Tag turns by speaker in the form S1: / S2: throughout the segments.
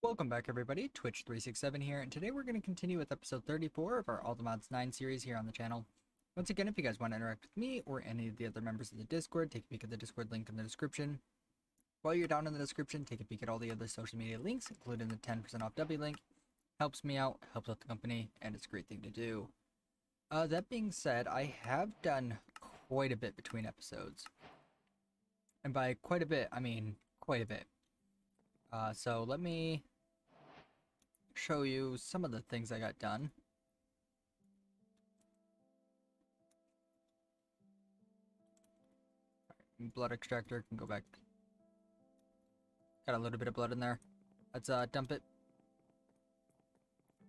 S1: Welcome back everybody, Twitch367 here, and today we're going to continue with episode 34 of our All the Mods 9 series here on the channel. Once again, if you guys want to interact with me or any of the other members of the Discord, take a peek at the Discord link in the description. While you're down in the description, take a peek at all the other social media links, including the 10% off W link. Helps me out, helps out the company, and it's a great thing to do. That being said, I have done quite a bit between episodes. And by quite a bit, I mean quite a bit. So let me show you some of the things I got done. Blood extractor can go back. Got a little bit of blood in there. Let's dump it.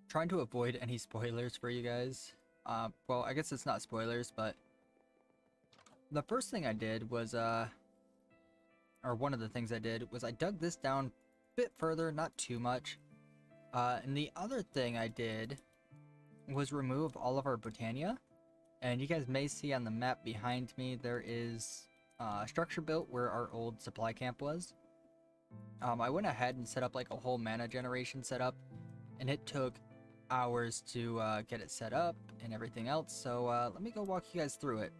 S1: Trying to avoid any spoilers for you guys. Well, I guess it's not spoilers, but the first thing I did was or one of the things I did was I dug this down a bit further, not too much. And the other thing I did was remove all of our Botania. And you guys may see on the map behind me, there is a structure built where our old supply camp was. I went ahead and set up like a whole mana generation setup, and it took hours to get it set up and everything else. So let me go walk you guys through it.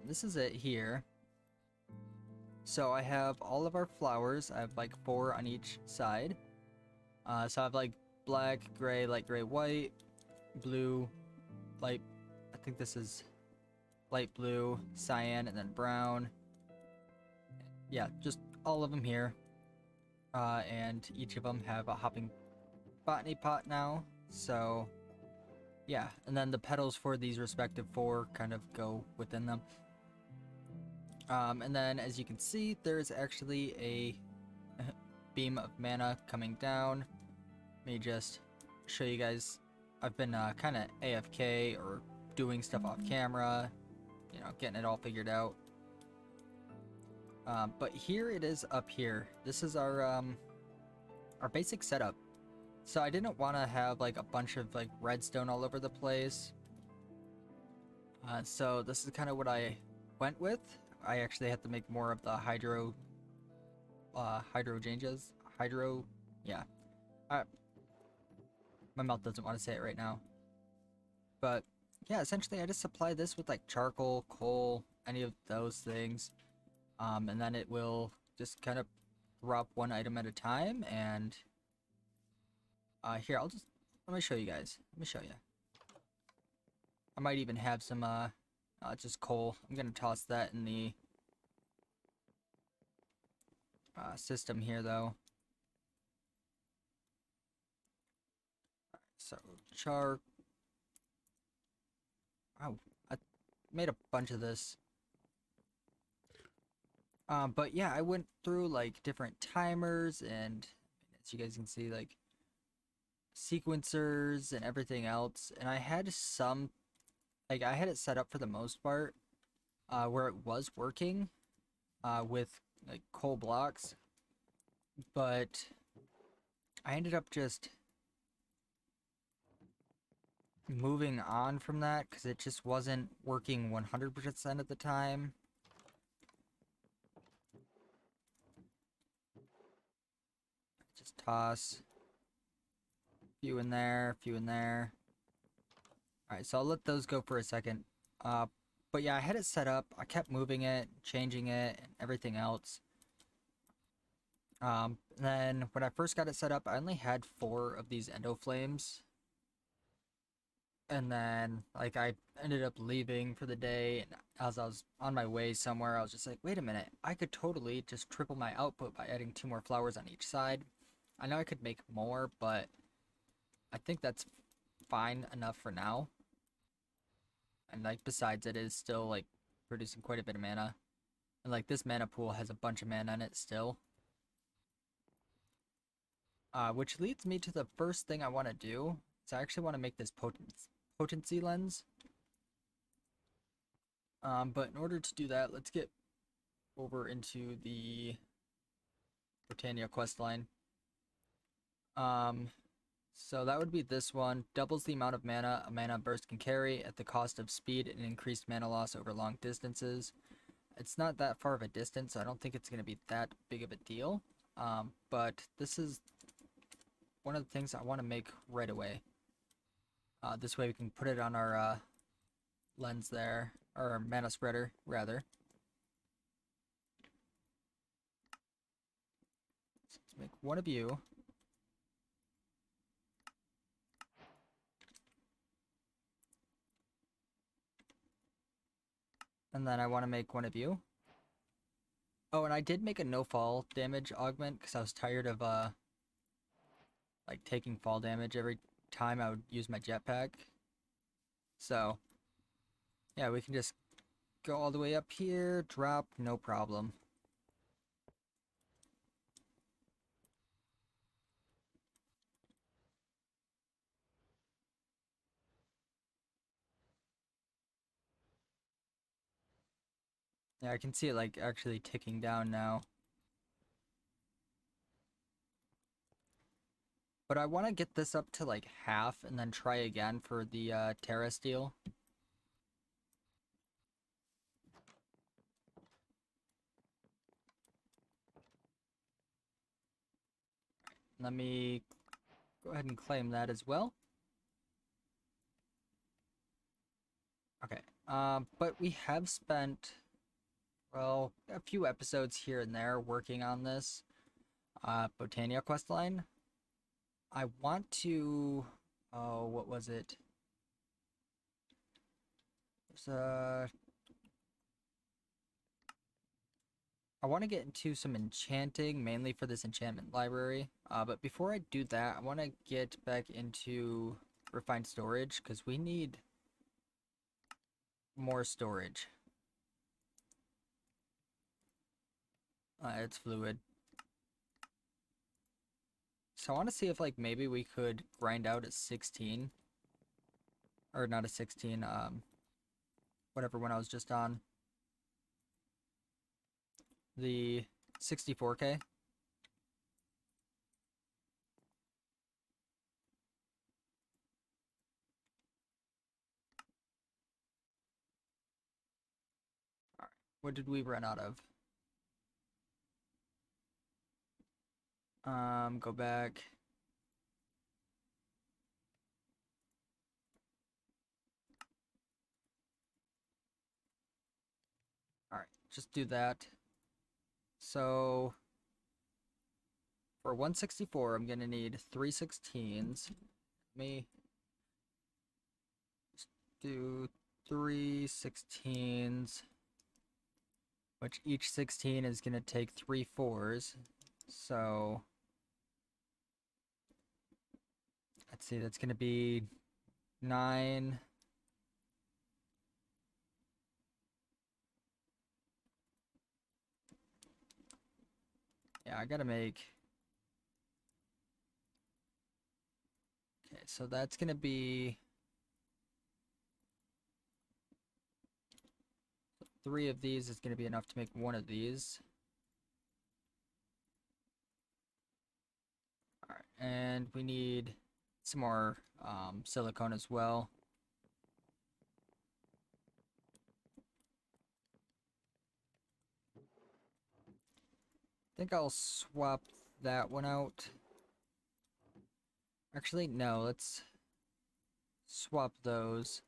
S1: This is it here. So I have all of our flowers. I have like 4 on each side. So I have like black, gray, light gray, white, blue, light, I think this is light blue, cyan, and then brown. Yeah, just all of them here. And each of them have a hopping botany pot now. So yeah, and then the petals for these respective 4 kind of go within them. And then as you can see, there's actually a beam of mana coming down. Let me just show you guys. I've been kind of AFK or doing stuff off camera, you know, getting it all figured out. But here it is up here. This is our basic setup. So I didn't want to have like a bunch of like redstone all over the place. So this is kind of what I went with. I actually had to make more of the hydro changes. Yeah. My mouth doesn't want to say it right now. But yeah, essentially I just supply this with like charcoal, coal, any of those things. And then it will just kind of drop one item at a time. And here, let me show you guys. Let me show you. I might even have some just coal. I'm gonna toss that in the system here though. So char. Oh, I made a bunch of this. But yeah, I went through like different timers, and as you guys can see, like sequencers and everything else. And I had some, like I had it set up for the most part, where it was working, with like coal blocks. But I ended up just moving on from that because it just wasn't working 100% at the time. Just toss a few in there, a few in there. Alright, so I'll let those go for a second. But yeah, I had it set up. I kept moving it, changing it, and everything else. Then when I first got it set up, I only had 4 of these endo flames. And then, like, I ended up leaving for the day, and as I was on my way somewhere, I was just like, wait a minute, I could totally just triple my output by adding 2 more flowers on each side. I know I could make more, but I think that's fine enough for now. And, like, besides, it is still, like, producing quite a bit of mana. And, like, this mana pool has a bunch of mana in it still. Which leads me to the first thing I want to do. So I actually want to make this potency lens. But in order to do that, let's get over into the Britannia questline. So that would be this one. Doubles the amount of mana a mana burst can carry at the cost of speed and increased mana loss over long distances. It's not that far of a distance, so I don't think it's going to be that big of a deal. But this is one of the things I want to make right away. This way we can put it on our lens there, or mana spreader, rather. So let's make one of you. And then I want to make one of you. Oh, and I did make a no fall damage augment because I was tired of like taking fall damage every time I would use my jetpack. So yeah, we can just go all the way up here, drop, no problem. Yeah, I can see it like actually ticking down now. But I want to get this up to like half and then try again for the Terra Steel. Let me go ahead and claim that as well. Okay, but we have spent, well, a few episodes here and there working on this Botania questline. I want to, oh, what was it? There's I want to get into some enchanting, mainly for this enchantment library. But before I do that, I want to get back into refined storage, because we need more storage. It's fluid. So I want to see if like maybe we could grind out a 16. Or not a 16, whatever one I was just on. The 64K. Alright, what did we run out of? Go back. Alright, just do that. So for 164, I'm gonna need 3 16s. Let me just do 3 16s, which each 16 is gonna take 3 4s. So let's see, that's gonna be 9. Yeah, I gotta make. Okay, so that's gonna be 3 of these is gonna be enough to make 1 of these. Alright, and we need some more silicone as well. I think I'll swap that one out. Actually, no, let's swap those.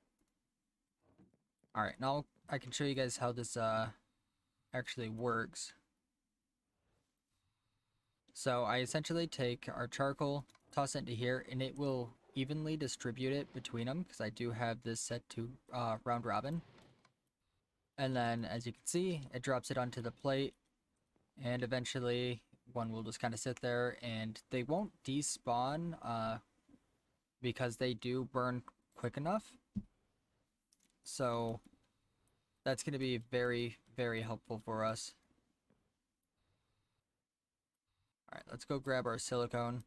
S1: Alright, now I can show you guys how this actually works. So I essentially take our charcoal, toss it into here, and it will evenly distribute it between them, because I do have this set to round robin. And then, as you can see, it drops it onto the plate, and eventually one will just kind of sit there, and they won't despawn because they do burn quick enough. So that's going to be very, very helpful for us. Alright, let's go grab our silicone.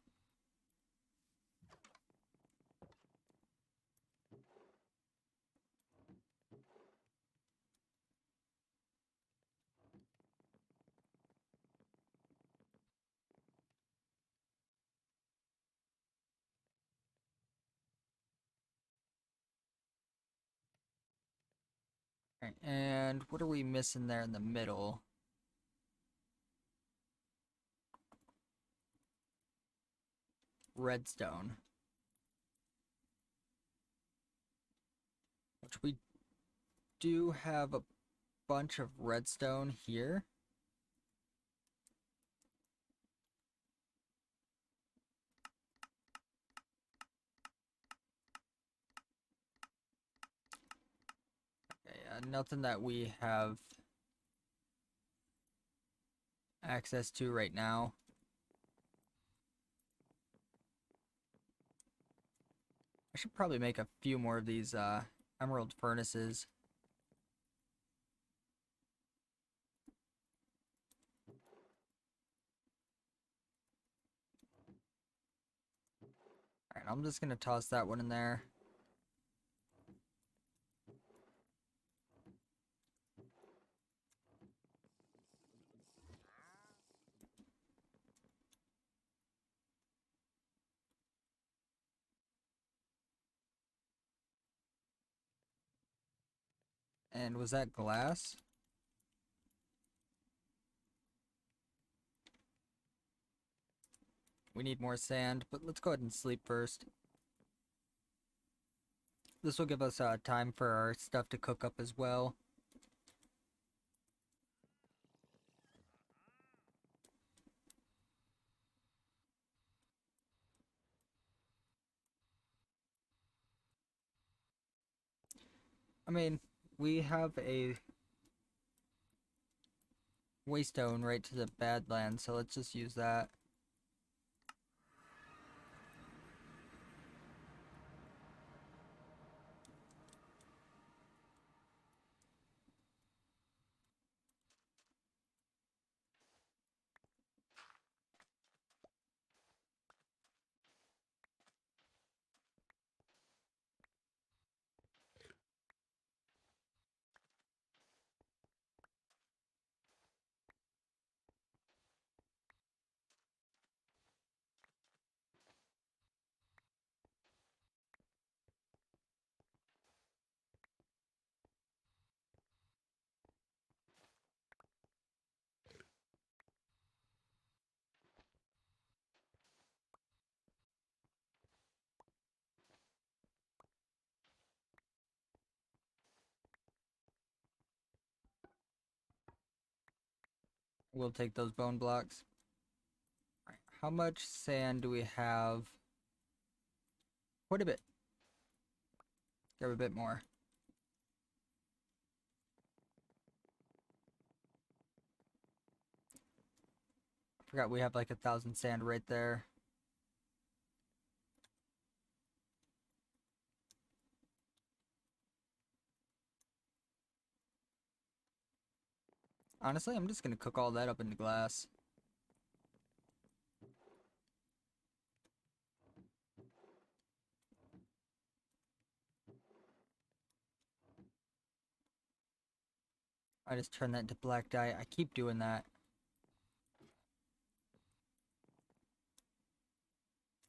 S1: Alright, and what are we missing there in the middle? redstone. Which we do have a bunch of redstone here. Okay, nothing that we have access to right now. I should probably make a few more of these emerald furnaces. Alright, I'm just gonna toss that one in there. And was that glass? We need more sand, but let's go ahead and sleep first. This will give us time for our stuff to cook up as well. I mean, we have a waystone right to the Badlands, so let's just use that. We'll take those bone blocks. All right, how much sand do we have? Quite a bit. Grab a bit more. Forgot we have like 1,000 sand right there. Honestly, I'm just gonna cook all that up into glass. I just turn that into black dye. I keep doing that.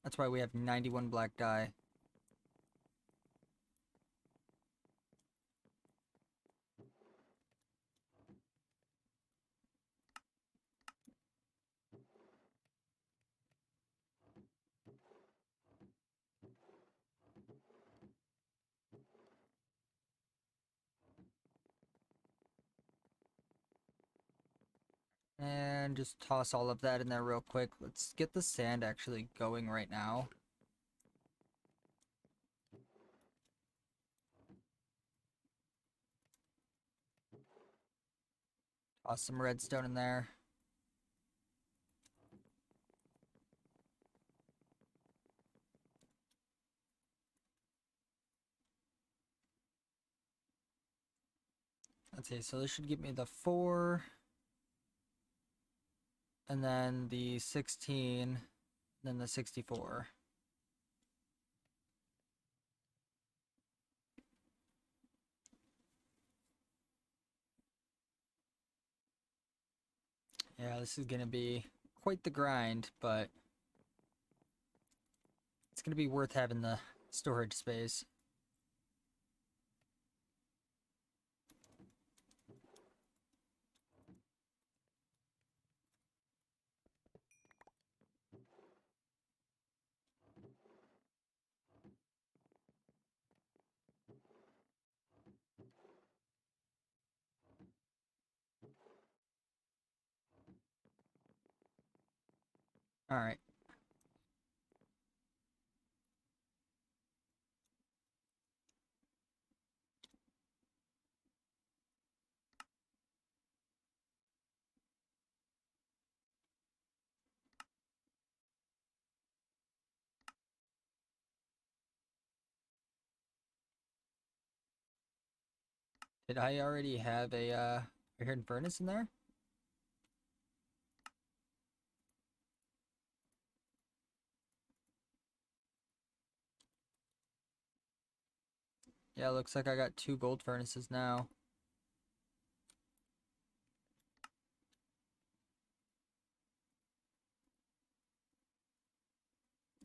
S1: That's why we have 91 black dye. And just toss all of that in there real quick. Let's get the sand actually going right now. Toss some redstone in there. Let's see, so this should give me the 4, and then the 16, then the 64. Yeah, this is gonna be quite the grind, but it's gonna be worth having the storage space. Alright. Did I already have a iron furnace in there? Yeah, looks like I got 2 gold furnaces now.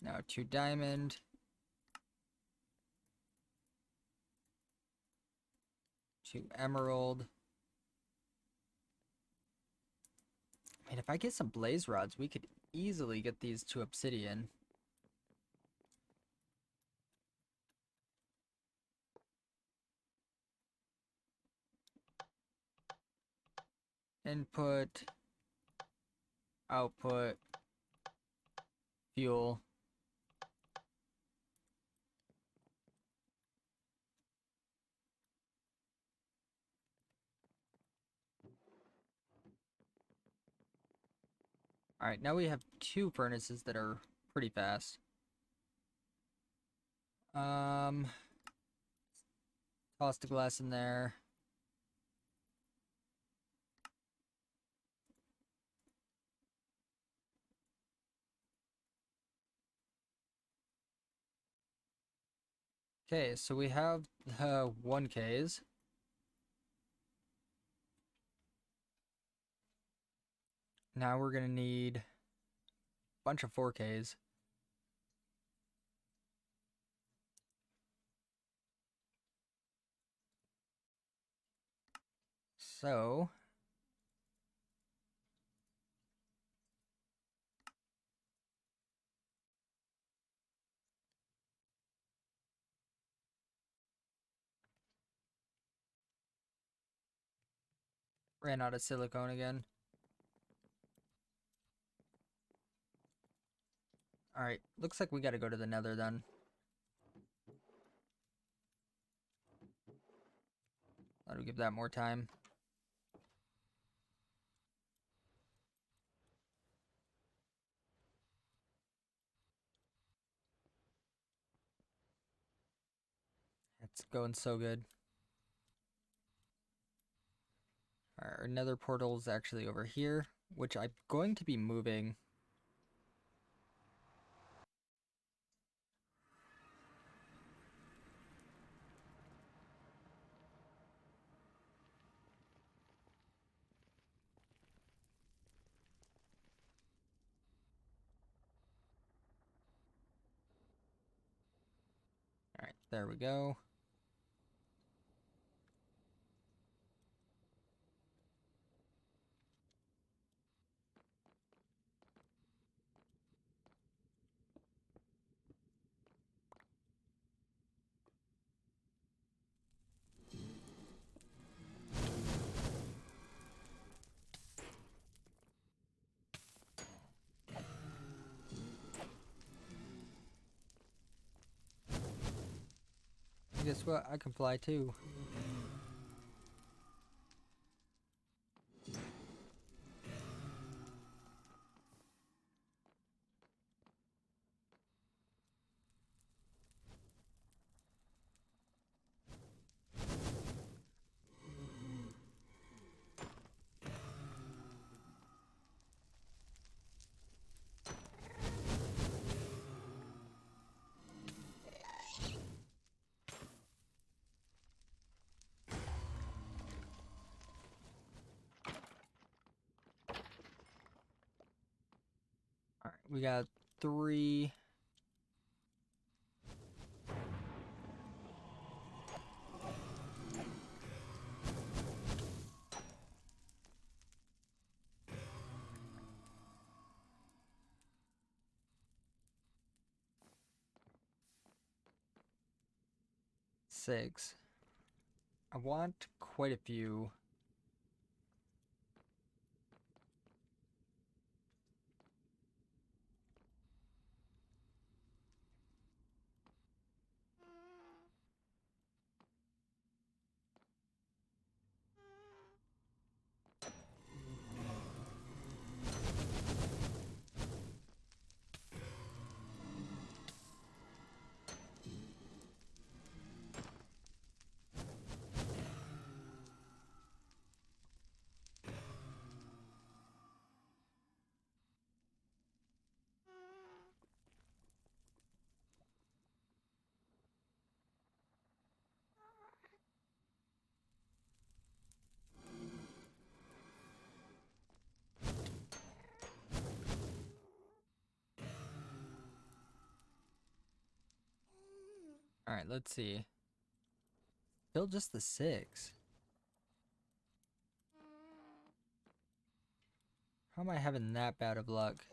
S1: Now 2 diamond. 2 emerald. I mean, if I get some blaze rods, we could easily get these to obsidian. Input, output, fuel. Alright, now we have 2 furnaces that are pretty fast. Toss the glass in there. Okay, so we have 1Ks. Now we're gonna need a bunch of 4Ks. So ran out of silicone again. Alright, looks like we gotta go to the nether then. That'll give that more time. It's going so good. Alright, our nether portal is actually over here, which I'm going to be moving. Alright, there we go. And guess what? I can fly too. Alright, we got 3. Six. I want quite a few. Alright, let's see. Still just the 6. How am I having that bad of luck?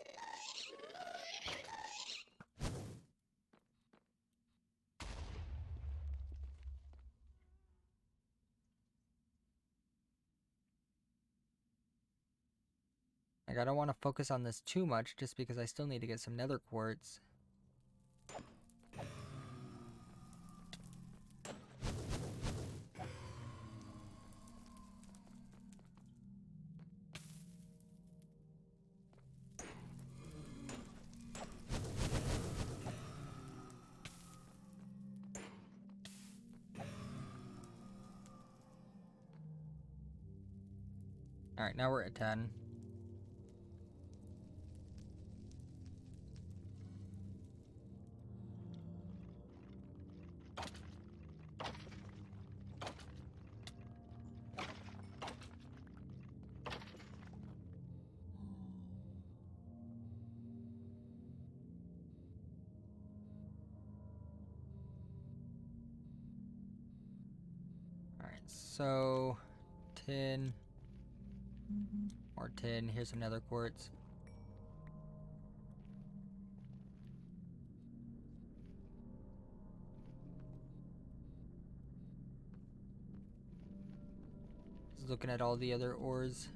S1: Like, I don't want to focus on this too much just because I still need to get some nether quartz. Alright, now we're at 10. Alright, so tin, more tin. Here's some nether quartz. Just looking at all the other ores.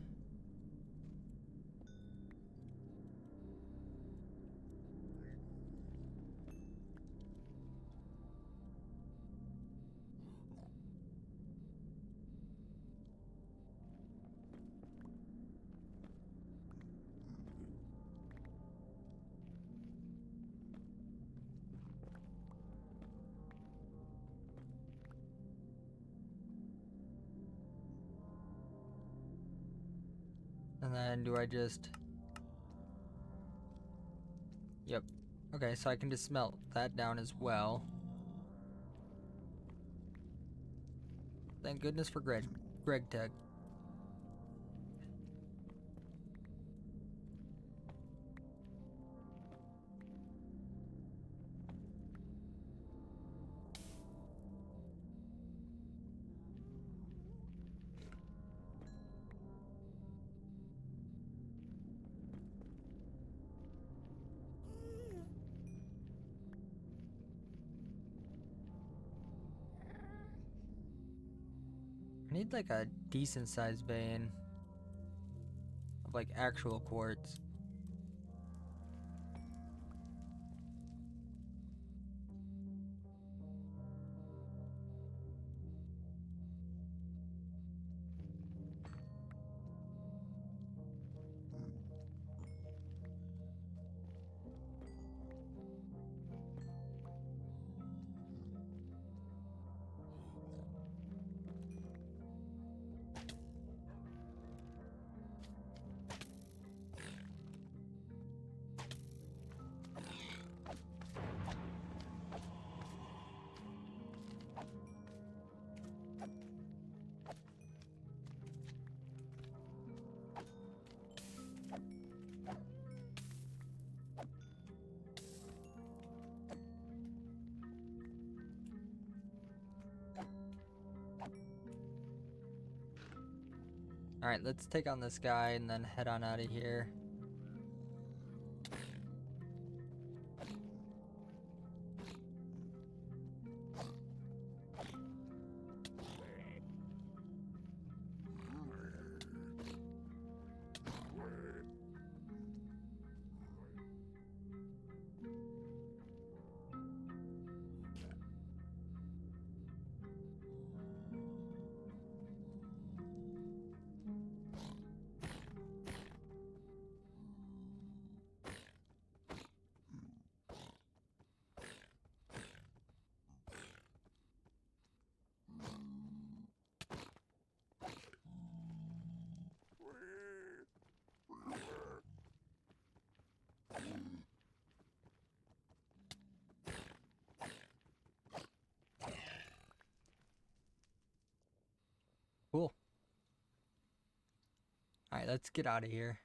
S1: And then do I just... Yep. Okay, so I can just smelt that down as well. Thank goodness for Greg Tech. I need like a decent sized vein of like actual quartz. Alright, let's take on this guy and then head on out of here. Cool. Alright, let's get out of here.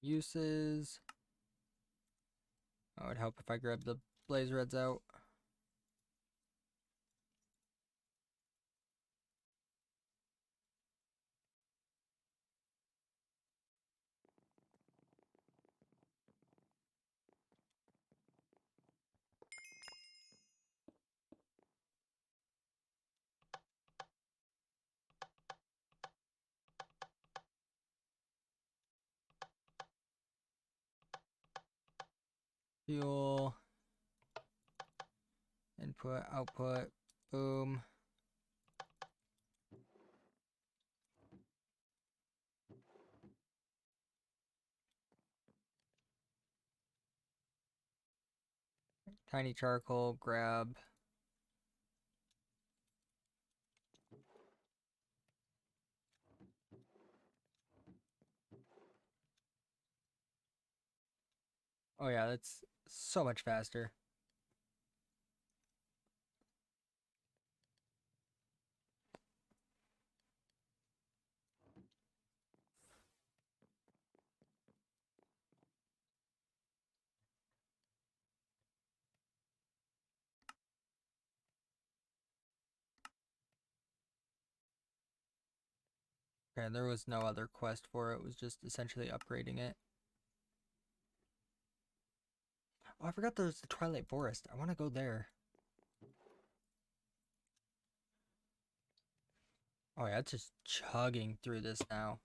S1: uses. Oh, it would help if I grab the blaze reds out. Fuel. Input, output, boom. Tiny charcoal, grab. Oh yeah, that's so much faster. Okay, there was no other quest for it. It was just essentially upgrading it. Oh, I forgot there's the Twilight Forest. I want to go there. Oh yeah, it's just chugging through this now.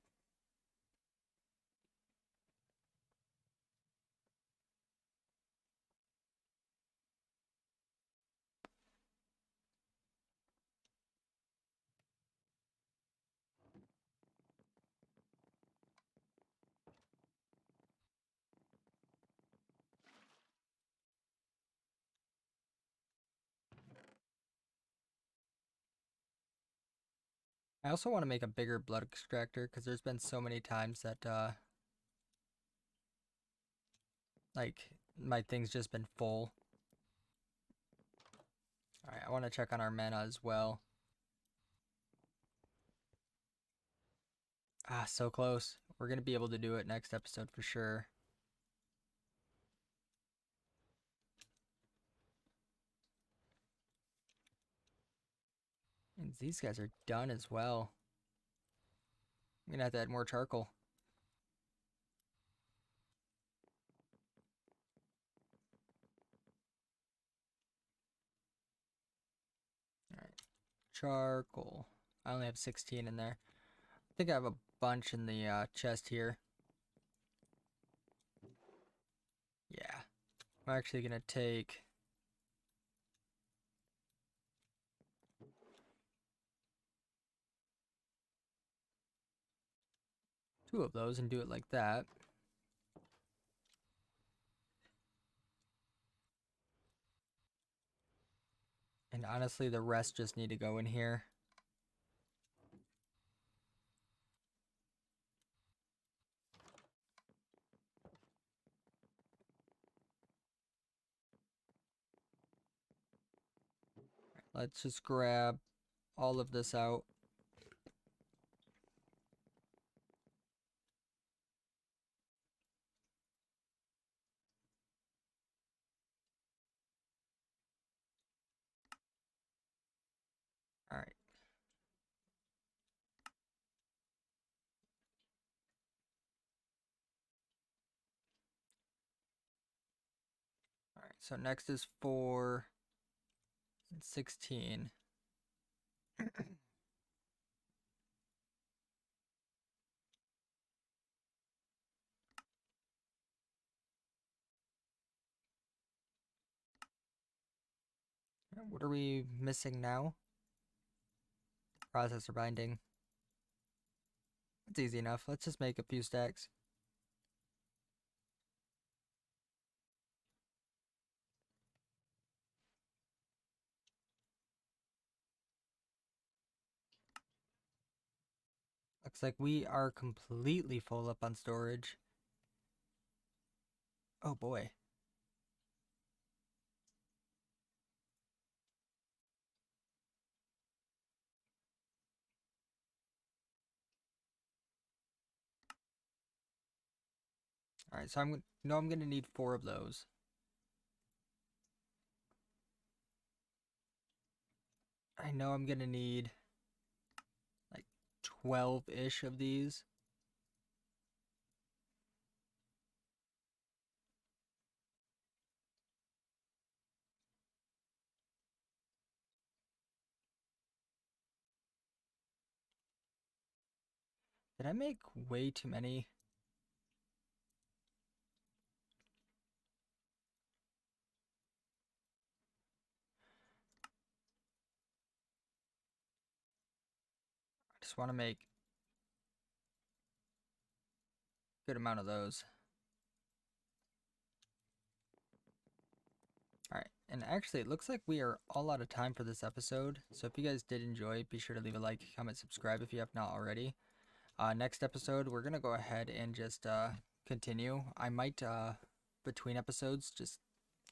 S1: I also want to make a bigger blood extractor because there's been so many times that like my thing's just been full. Alright, I want to check on our mana as well. Ah, so close. We're gonna be able to do it next episode for sure. And these guys are done as well. I'm gonna have to add more charcoal. Alright, charcoal. I only have 16 in there. I think I have a bunch in the chest here. Yeah. I'm actually gonna take two of those and do it like that. And honestly, the rest just need to go in here. Let's just grab all of this out. Alright. Alright, so next is 4 and 16. What are we missing now? Processor binding. It's easy enough. Let's just make a few stacks. Looks like we are completely full up on storage. Oh boy. Alright, so I'm gonna need 4 of those. I know I'm gonna need like 12-ish of these. Did I make way too many? I just want to make a good amount of those. Alright, and actually it looks like we are all out of time for this episode, so if you guys did enjoy, be sure to leave a like, comment, subscribe if you have not already. Next episode, we're gonna go ahead and just continue. I might, between episodes, just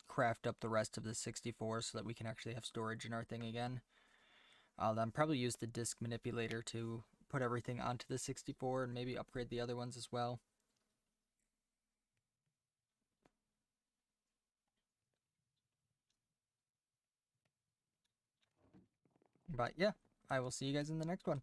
S1: craft up the rest of the 64 so that we can actually have storage in our thing again. I'll then probably use the disk manipulator to put everything onto the 64 and maybe upgrade the other ones as well. But yeah, I will see you guys in the next one.